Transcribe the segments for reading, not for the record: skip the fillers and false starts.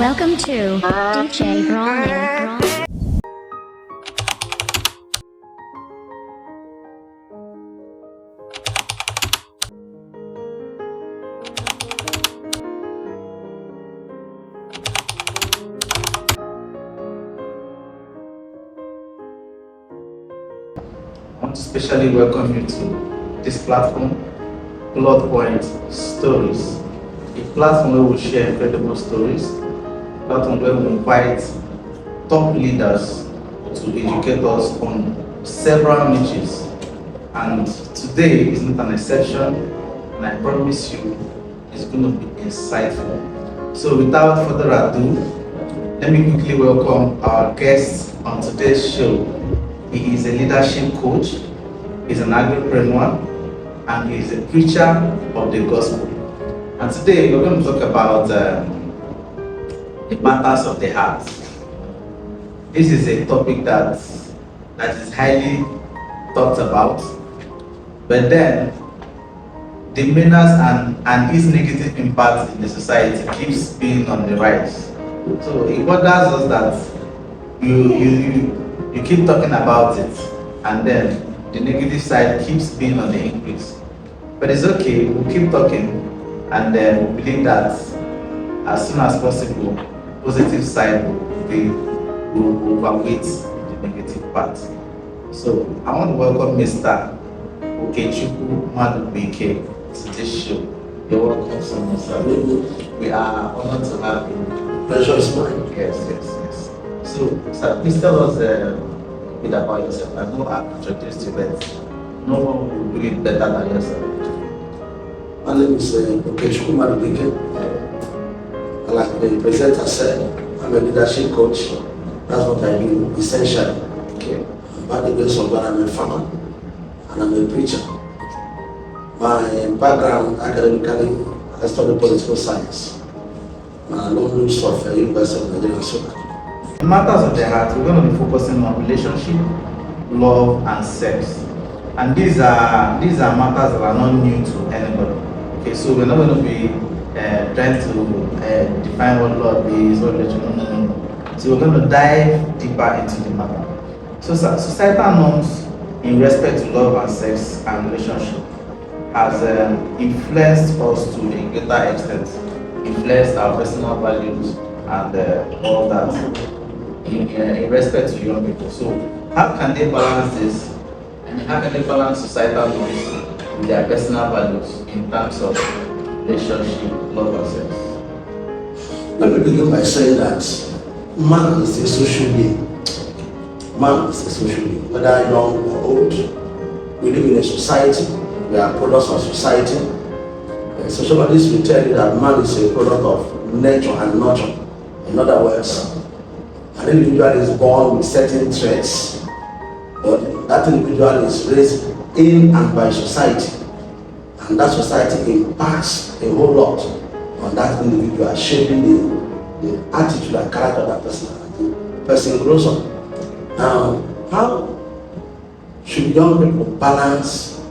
Welcome to DJ Yearning. I want to specially welcome you to this platform, Plot Point Stories, a platform where we share incredible stories, a platform where we invite top leaders to educate us on several niches. And today is not an exception, and I promise you it's going to be insightful. So without further ado, let me quickly welcome our guest on today's show. He is a leadership coach, he's an agripreneur, and he's a preacher of the gospel. And today we're going to talk about the matters of the heart. This is a topic that is highly talked about, but then the manners and its negative impact in the society keeps being on the rise. So it bothers us that you keep talking about it, and then the negative side keeps being on the increase. But it's okay, we'll keep talking, and then we believe that as soon as possible, positive side will overweight the negative part. So I want to welcome Mr. Okechukwu Madubike to this show. You're welcome so much, sir. We are honored to have you. Pleasure is mine. Yes. So, sir, please tell us a bit about yourself. I know I've introduced you, but no one will do it better than yourself. My name is Okechukwu Madubike. Like the presenter said, I'm a leadership coach. That's what I do essentially. Okay. By the grace of God, I'm a farmer and I'm a preacher. My background academically, I studied political science. And I don't lose of University of Nigeria. In matters of the heart, we're going to be focusing on relationship, love, and sex. And these are matters that are not new to anybody. Okay, so we're not going to be trying to define what love is, what religion. No. So we're going to dive deeper into the matter. So societal norms in respect to love and sex and relationship has influenced us to a greater extent, influenced our personal values and all that in respect to young people. So how can they balance this? And how can they balance societal norms with their personal values in terms of relationship, love and sex? Let me begin by saying that man is a social being. Man is a social being, whether young or old. We live in a society, we are products of society. Sociologists will tell you that man is a product of nature and nurture. In other words, an individual is born with certain traits, but that individual is raised in and by society. And that society impacts a whole lot on that individual, shaping the attitude and character of that person as the person grows up. Now, how should young people balance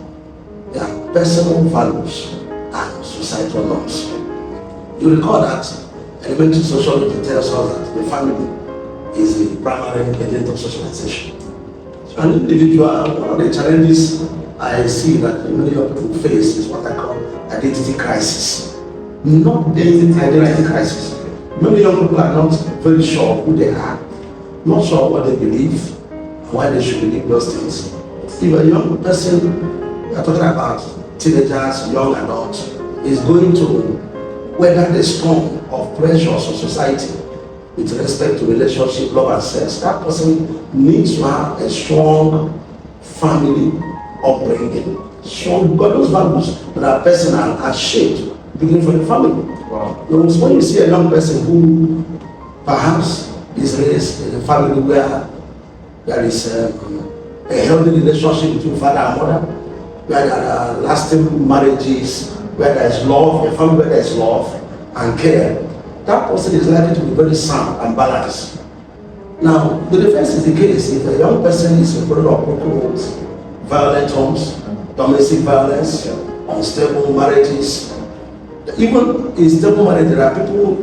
their personal values and societal norms? You recall that elementary sociology tells us that the family is the primary agent of socialization. So an individual, one of the challenges I see that many of people face is what I call identity crisis. Not identity crisis. Many young people are not very sure who they are, not sure what they believe, and why they should believe those things. If a young person, we are talking about teenagers, young adults, is going to weather the storm of pressures of society with respect to relationship, love and sex, that person needs to have a strong family upbringing. Strong, because those values that are personal are shaped beginning from the family. Wow. Because when you see a young person who perhaps is raised in a family where there is a healthy relationship between father and mother, where there are lasting marriages, where there is love, a family where there is love and care, that person is likely to be very sound and balanced. Now, the reverse is the case. If a young person is a product of broken homes, violent homes, domestic violence, unstable marriages, even in stable marriage, there are people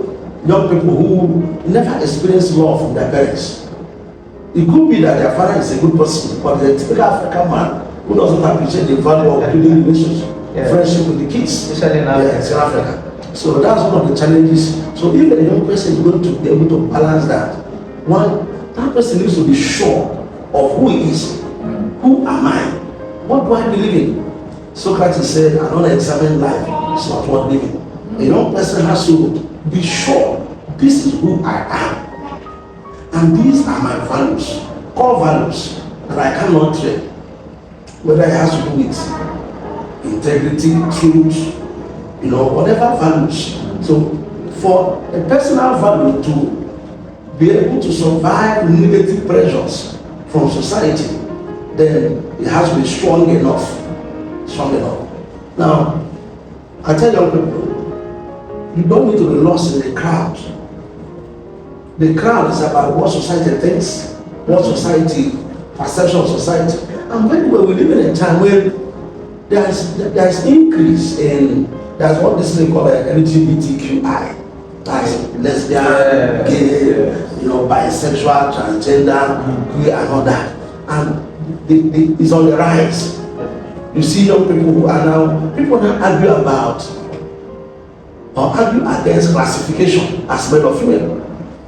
young people who never experienced love from their parents. It could be that their father is a good person, but the typical African man who doesn't appreciate the value of building relationship, friendship with the kids, especially in Africa. Yes, in Africa. So that's one of the challenges. So if a young person is going to be able to balance that, one, that person needs to be sure of who he is. Who am I? What do I believe in? Socrates said, an unexamined life is not worth living. A young person has to be sure this is who I am. And these are my values, core values that I cannot trade. Whether it has to do with integrity, truth, whatever values. So for a personal value to be able to survive negative pressures from society, then it has to be strong enough. Strong enough. Now, I tell young people, you don't need to be lost in the crowd. The crowd is about what society thinks, what society, perception of society. And when we live in a time where there's increase in, there's what this thing called LGBTQI. That's lesbian, gay, bisexual, transgender, queer, and all that. And it's on the rise. You see young people who are now, people now argue about or argue against classification as male or female.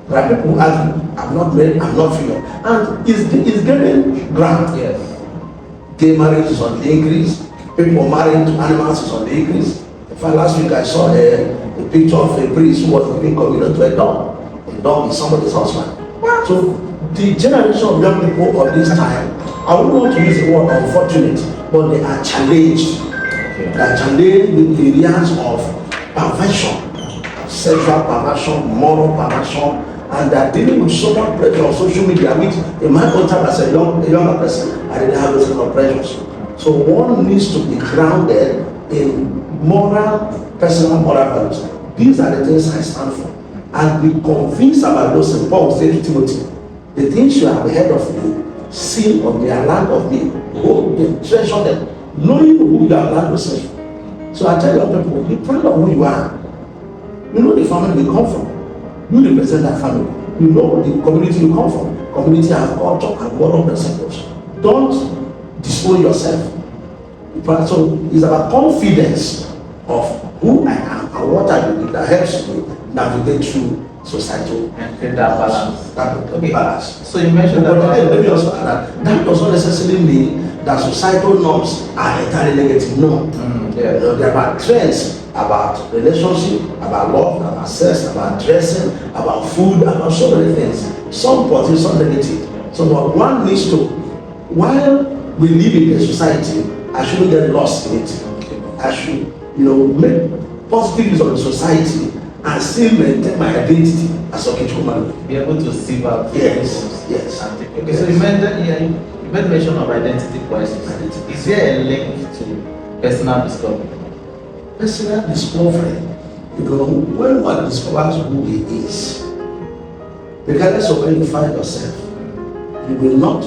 There are people who argue, I'm not male, I'm not female. And it's getting ground. Yes. Gay marriage is on the increase. People marrying to animals is on the increase. In fact, last week I saw a picture of a priest who was giving communion to a dog. A dog is somebody's husband. So the generation of young people of this time, I wouldn't want to use the word unfortunate, but they are challenged. They are challenged with areas of perversion, sexual perversion, moral perversion, and they are dealing with so much pressure on social media, which in my own time as a younger person, I didn't have those kind of pressures. So one needs to be grounded in personal moral values. These are the things I stand for. And be convinced about those things. Paul said to Timothy, the things you have ahead of me, seen of me and learned of me, hold them, treasure them, knowing who you have learned yourself. So I tell young people, be proud of who you are. You know the family you come from. You represent that family. You know the community you come from. Community has culture and moral principles. Don't disown yourself. So it's about confidence of who I am and what I believe that helps me navigate through society and create that balance. Balance. So you mentioned that. Let me also add that does not necessarily mean that societal norms are entirely negative. No. There are trends about relationship, about love, about sex, about dressing, about food, about so many things. Some positive, some negative. So what one needs to, while we live in a society, I shouldn't get lost in it. I should, make positive use of the society and still maintain my identity as a Okechukwu. Be able to sieve out. Yes. Okay, so you made mention of identity crisis. Is there a link to personal discovery? Personal discovery, when one discovers who he is, regardless of where you find yourself, you will not.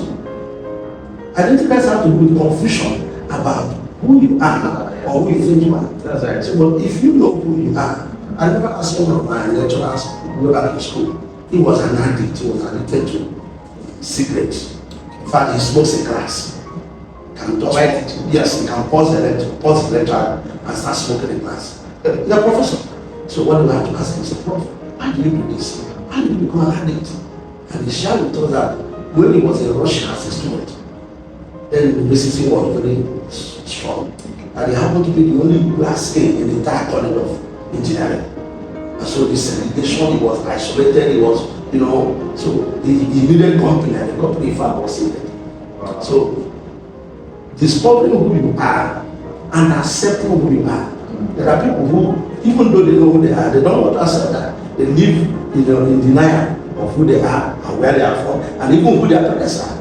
Identity crisis have to do with confusion about who you are or who you think you are. That's right. So, but if you know who you are, I never asked one of my lecturers to go back to school. He was an addict. He was addicted to cigarettes. In fact, he smokes in class. Yes, he can pause the lecture and start smoking in class. He's a professor. So what do we have to ask him? He said, Prof, why do you do this? How did you become an addict? And he shared with us that when he was in Russia as a student, then the racism was very strong. And he happened to be the only black skin in the entire college of engineering. And so the segregation, he was isolated, he was, so he needed company, and the company in fact was needed. So discovering who you are and accepting who you are. There are people who, even though they know who they are, they don't want to accept that. They live in denial of who they are and where they are from, and even who their parents are.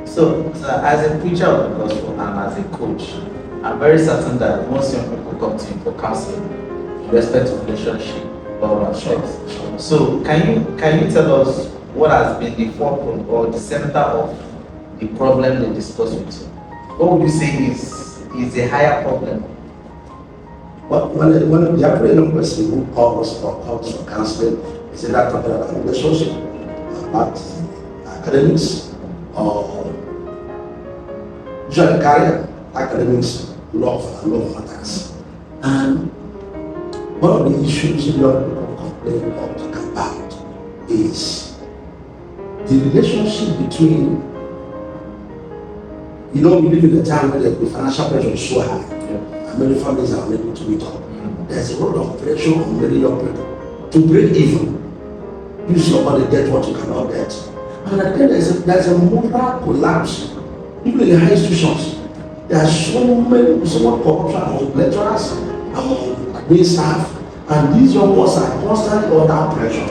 So as a preacher of the gospel and as a coach, I'm very certain that most young people come to you for counseling in respect to relationship, love, and sex. So can you tell us what has been the focal or the center of the problem they discuss with you? What would you say is a higher problem? But when the average person who calls for counseling, is either talking about relationship, about academics, or usually career, academics, love, and love matters. And one of the issues young people complain or talk about is the relationship between, we live in a time where the financial pressure is so high, and many families are unable to meet up. There's a lot of pressure on many young people to break even. You somebody get what you cannot get. And then there's a moral collapse. Even in the high institutions, there are so much corruption among lecturers, among admin staff, and these young ones are constantly under pressure.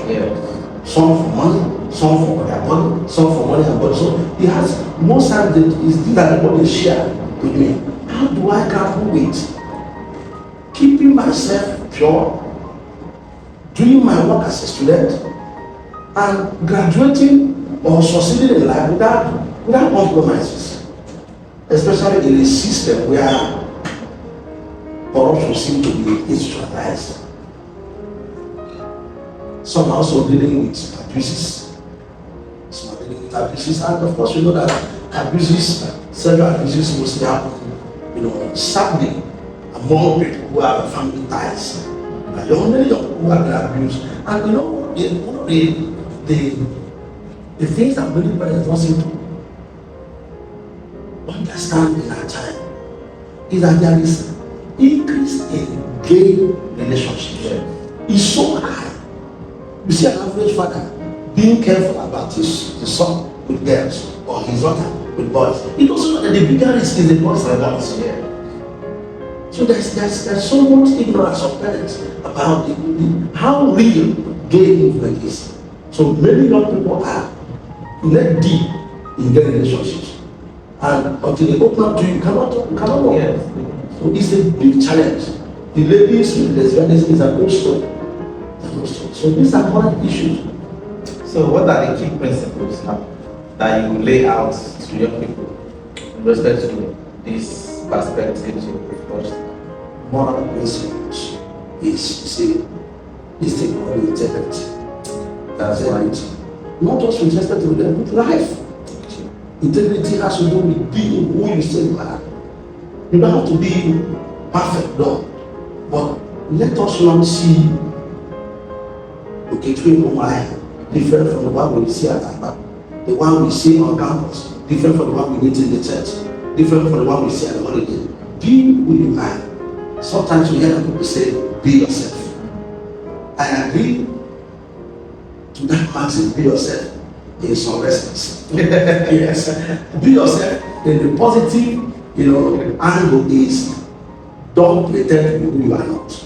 Some for money, some for their body, some for money and body. So he has most times these are the body share with me. How do I grapple with keeping myself pure, doing my work as a student, and graduating or succeeding in life without compromises, especially in a system where corruption seems to be institutionalized. Some are also dealing with abuses. Some are dealing with abuses, and of course, that abuses, sexual abuses, mostly happen, sadly, among people who have family ties. There are many young people who have been abused, and one of the things that many parents don't seem to understand in our time is that there is increase in gay relationships. It's so high. You see an average father being careful about his son with girls or his daughter with boys. He doesn't know that the bigger risk is the boys and girls. So there's so much ignorance of parents about how real gay movement is. So many young people are neck deep in gay relationships, and until they open up to you, cannot work. So it's a big challenge. The ladies with lesbianism is a good story. So these are current issues. So what are the key principles that you lay out to young people in respect to these perspectives you've discussed? Moral principles is taking on integrity. That's right. Not just with respect to them, with life. Integrity has to do with being who you say you are. You don't have to be perfect, no. But let us not see different from the one we see at Abba, the one we see on campus, different from the one we meet in the church, different from the one we see at the holiday. Be who you are. Sometimes we hear people say, be yourself. I agree to that maxim, be yourself, in some respects. Yes. Be yourself in the positive, angle is don't pretend to be who you are not.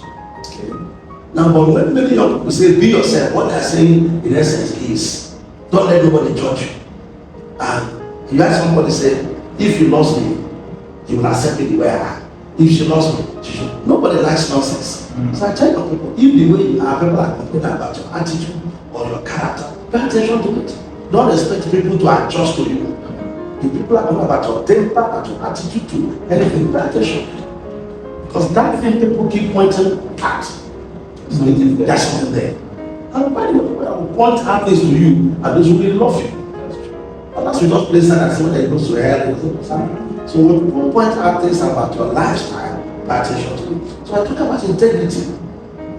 Now, but when many young people say be yourself, what they're saying in essence is don't let nobody judge you. And you ask somebody say, if you lost me, you will accept me the way I am. If she lost me, she should. Nobody likes nonsense. So I tell young people, if the way you are, people are complaining about your attitude or your character, pay attention to it. Don't expect people to adjust to you. If people are complaining about your temper, about your attitude to anything, pay attention. Because that thing people keep pointing at. That's something there. And by the way, I will point out things to you, and those who really love you. And that's just place that somebody goes to hell. So when people point out things about your lifestyle, pay attention to it. So I talk about integrity,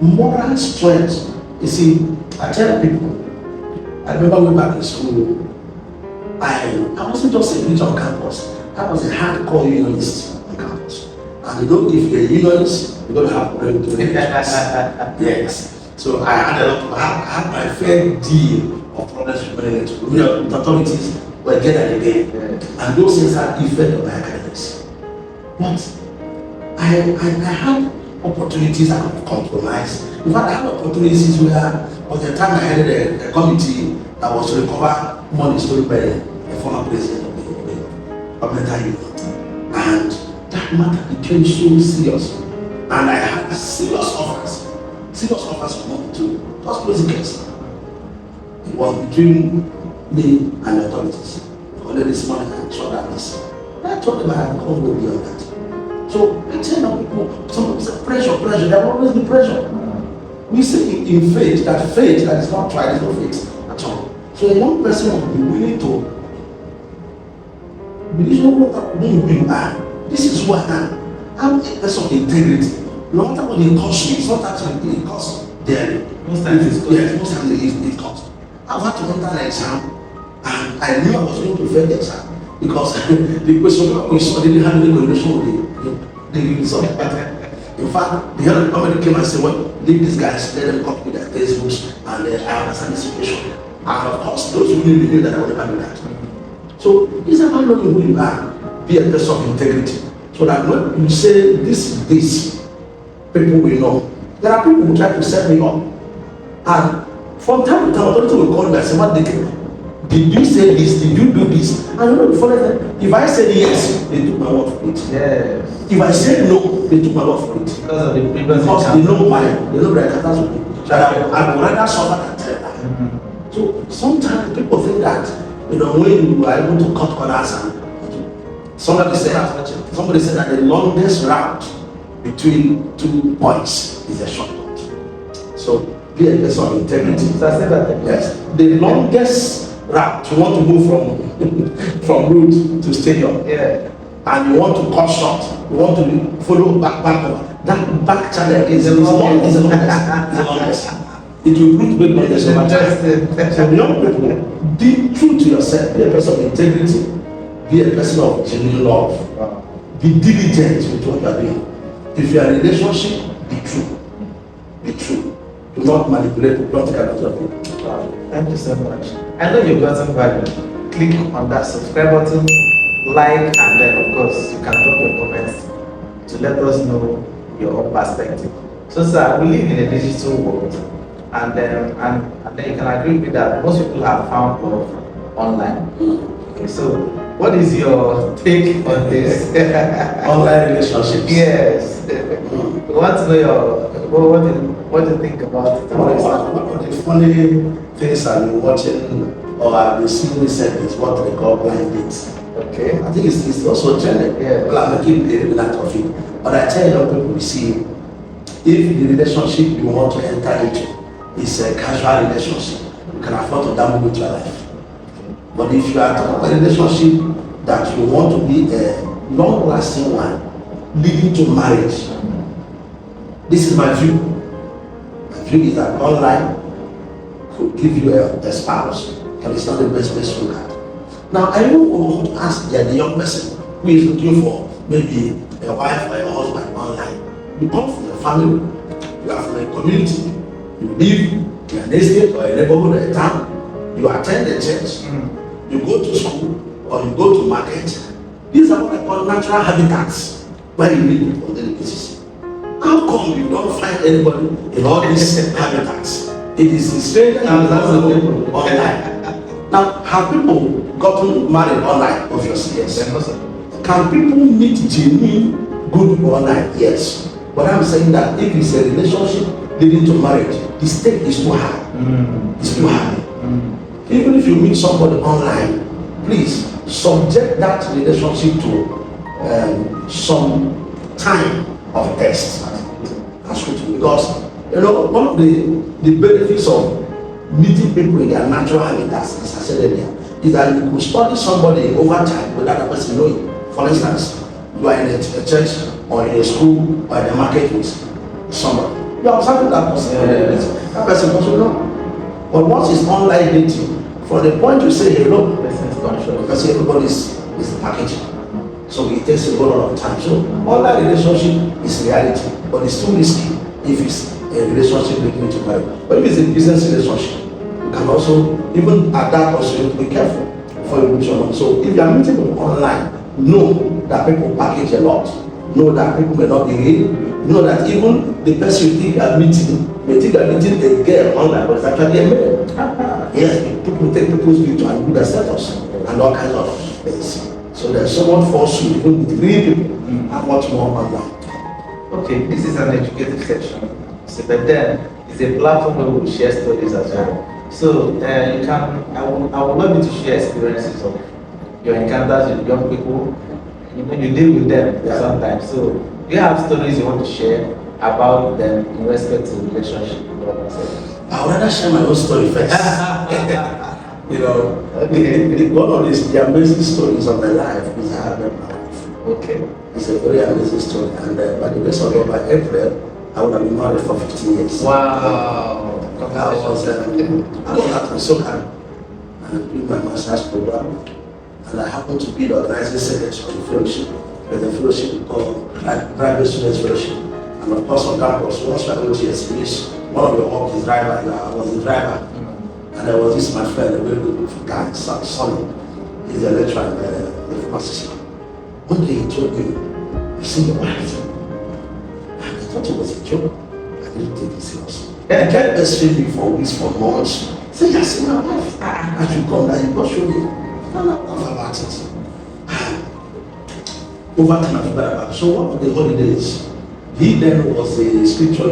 moral strength. You see, I tell people, I remember way back in school, I wasn't just a unit on campus, I was a hardcore unionist on campus. And if you're a unionist, you're going to have problems with it. Yes. So I had my fair deal of problems with authorities were again and again. And those things had effect on my academics. But I had opportunities I could compromise. In fact, I had opportunities where at the time I headed a committee that was to recover money stolen by the former president of the Parliamentary Union. And that matter became so serious. And I had serious offers from money to just close the case. It was between me and the authorities. Only this morning I showed that this. I told them I had come way beyond that. So I tell people, some people say, pressure. There will always be pressure. We say in faith that is not tried is not faith at all. So a young person will be willing to believe who you are. This is who I am. I'm a person of integrity. No matter what it costs me, it's not actually it costs there. Most times it costs. I've had to enter an exam and I knew I was going to fail the exam because the question we saw didn't have any correlation with the result. In fact, the other company came and said, well, leave these guys, let them copy their textbooks and I understand the situation. And of course, those who knew that I would never do that. So it's about knowing who you are, be a person of integrity. So that when you say this, people will know. There are people who try to set me up. And from time to time, authority will call me and say, what did you say this? Did you do this? And you know the funny thing, if I said yes, they took my word for it. Yes. If I said no, they took my word for it. Because of the previous Because they know that that's what they do. So I would rather suffer than tell that. Mm-hmm. So sometimes people think that, when you are able to cut corners and somebody said that the longest route between 2 points is a shortcut. So be a person of integrity. So I said that. Yes. The longest route you want to move from route to stadium. Yeah. And you want to cut short. You want to follow back. That back channel is the longest. It will root with knowledge over time. So young people, be true to yourself. Be a person of integrity. Be a person of genuine love. Wow. Be diligent with what you are doing. If you are in a relationship, be true. Be true. Do not manipulate. Don't take advantage of it. Wow. Thank you so much. I know you've gotten value. Click on that subscribe button, like, and then of course you can drop your comments to let us know your own perspective. So sir, we live in a digital world, and then you can agree with that most people have found love online. Okay, so what is your take on this? Online relationships. Yes. We want to know what do you think about it? One of the funny things I've been watching or I've been seeing recently is what they call blind dates. Okay. I think it's also trending. Yeah. Well, I'm making a little bit of it. But I tell young people, you see, if the relationship you want to enter into is a casual relationship, you can afford to damage with your life. But if you are talking about a relationship that you want to be a long-lasting one, leading to marriage, this is my view. My view is that online could give you a spouse, but it's not the best place to look at. Now, I don't want to ask the young person who is looking for maybe a wife or a husband online. You come from a family, you are from a community, you live in an estate or a neighborhood or a town, you attend the church, you go to school or you go to market. These are what I call natural habitats where you live on daily basis. How come you don't find anybody in all these habitats? It is in strange online. Now, have people gotten married online? Obviously, yes. Can people meet genuine good online? Yes. But I'm saying that if it's a relationship leading to marriage, the stake is too high. It's too high. Even if you meet somebody online, please subject that relationship to some time of test. That's good, because one of the benefits of meeting people in their natural habitats, as I said earlier, is that you could study somebody over time without that person knowing. For instance, you are in a church or in a school or in a market with somebody. You are observing that person. That person doesn't know. But once it's online dating, from the point you say hello, because everybody is packaging. So it takes a whole lot of time. So online relationship is reality, but it's too risky if it's a relationship leading to marriage. But if it's a business relationship, you can also, even at that also, you have to be careful before you meet someone. So if you are meeting people online, know that people package a lot. Know that people may not be real. Know that even the person you think you are meeting may think you are meeting a girl online, but it's actually a man. Yes, people take people's picture and do their status and all kinds of things. So there's so much falsehood, even with real people, and much more online. Okay, this is an educative section. So, but then it's a platform where we will share stories as well. So you can, I would love you to share experiences of your encounters with young people. You deal with them sometimes. So Do you have stories you want to share about them in respect to relationship? I would rather share my own story first. You know, Okay. one of the amazing stories of my life is how I met my wife. Okay. It's a very amazing story, and by the grace of God, by April, I would have been married for 15 years. Wow. I was at Soka and doing my master's program, and I happened to be the organizing secretary of the fellowship. There's a fellowship called Graduate Students Fellowship, and of course on campus, once my OTS finished, one of the work is driver, and I was the driver. And there was this my friend, a very good guy, Sonny. He's a lecturer in the pharmacy. One day he told me, "You see your wife?" And I thought it was a joke. I didn't take it seriously. I kept pestering me for weeks, for months. Say, "I see my wife. I should come down, you go show me." No, not about it. Over time I forgot about it. So one of the holidays, he then was a scripture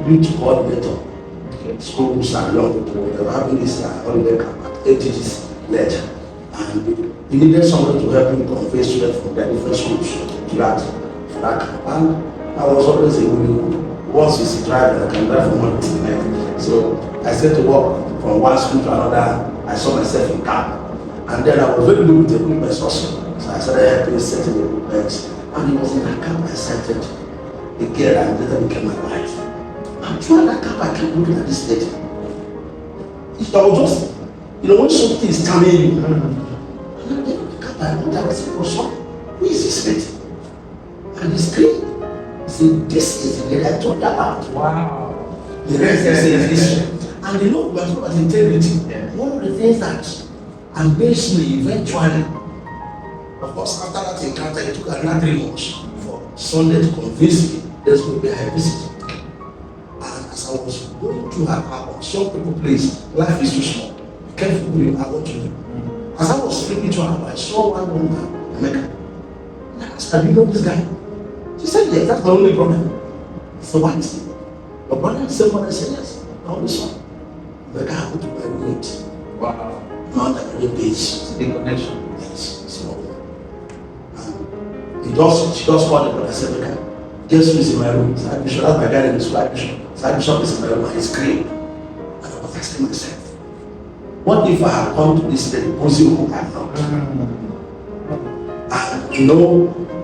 youth coordinator. Schools and young people, they were having this holiday camp at ATG's ledge, and he needed somebody to help him convey students from their different schools to that camp. And I was always a willing, once you see driving, I can drive from one to the next. So I set to walk from one school to another. I saw myself in camp, and then I was very good with the equipment also. So I started helping setting the equipment, and it was in that camp I sighted a girl and later became my wife. And throughout that camp, I kept looking at this lady. I was just, when something is coming you, and I looked at the camp, I looked at it, I said, "Who is this lady?" And he screamed. He said, "This is the lady I told you about." Wow. The rest is history. And we are talking about integrity. Yeah. One of the things that amazed me eventually, of course, after that encounter, it took another 3 months for Sunday to convince me there's going to be a high visit. As I was going through her house, some people, please, life is too small. Be careful who you are, what you do. As I was speaking to her, I saw one woman, America. And I asked her, "Do you know this guy?" She said, "Yes, that's my only problem." I said, "What? Your brother and someone?" I said, "Yes, my only son." America happened to my roommate. Wow. Not like a page. The connection. Yes, small. And she just called the brother. I said, "America, guess who is in my room?" So that's my guy in the school, Bishop. Bishop is in my room and he's screaming. And I was asking myself, what if I had come to this lady, posing who I'm not? And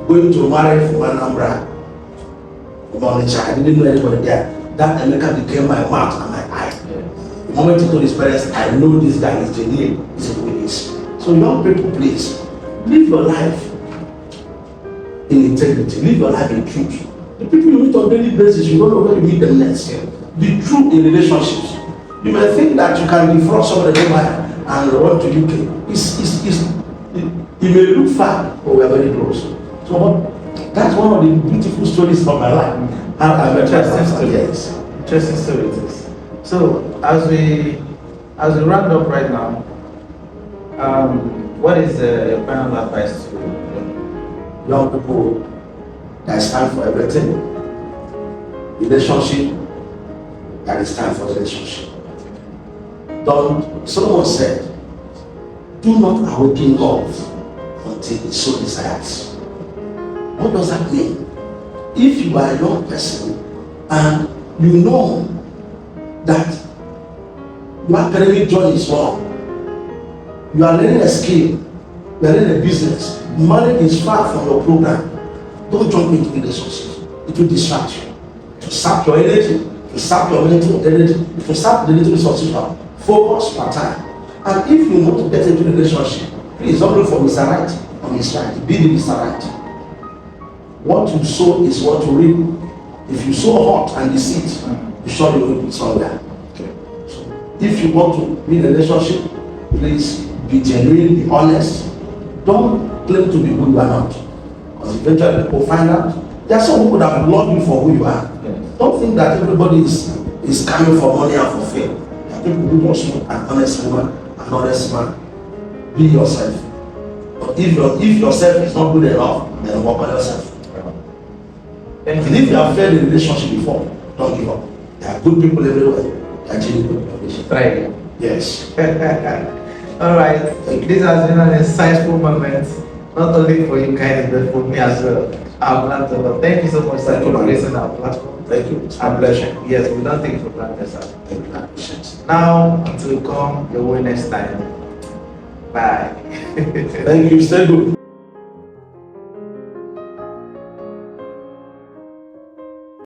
going to marry from Anambra, I didn't know anybody there. That America became my mouth and my eye. The moment he told his parents, I know this guy is genuine, he's a witness. So young people, please, live your life in integrity, live your life in truth. The people you meet on a daily basis, you don't know where you meet them next. Be true in relationships. You may think that you can defraud somebody and run to UK. It may look far, but we are very close. So that's one of the beautiful stories of my life. And I'm Interesting story. Yes. Interesting story it is. So as we round up right now, what is your final advice to young people? There's time for everything. Relationship, there is time for relationship. Someone said, "Do not awaken love until it so desires." What does that mean? If you are a young person and you know that your academic journey is wrong, you are learning a skill, you are learning a business, marriage is far from your program, don't jump into relationships. It will distract you. To sap your energy, to sap your mental energy, to sap the little resources. Focus your time. And if you want to get into a relationship, please don't look for Mr. Right or Mr. Right. Be the Mr. Right. What you sow is what you reap. If you sow hot and deceit, you surely will reap somewhere. Okay. So if you want to be in a relationship, please be genuine, be honest. Don't claim to be who you are not. Because eventually people find out. There are some people that will love you for who you are. Yes. Don't think that everybody is coming for money and for fame. There are people who just want an honest woman, an honest man. Be yourself. But if yourself is not good enough, then work on yourself. And if you have failed in a relationship before, don't give up. There are good people everywhere. There are genuine people in relationship. Right. Yes. All right. This has been an insightful moment. Not only for you guys, but for me as well. I'm glad to know. Thank you so much, sir, for raising our platform. Thank you. It's my And pleasure. yes, we don't take it for granted, sir. Thank you. I appreciate it. Now, until we come your way next time. Bye. Thank you. Stay good.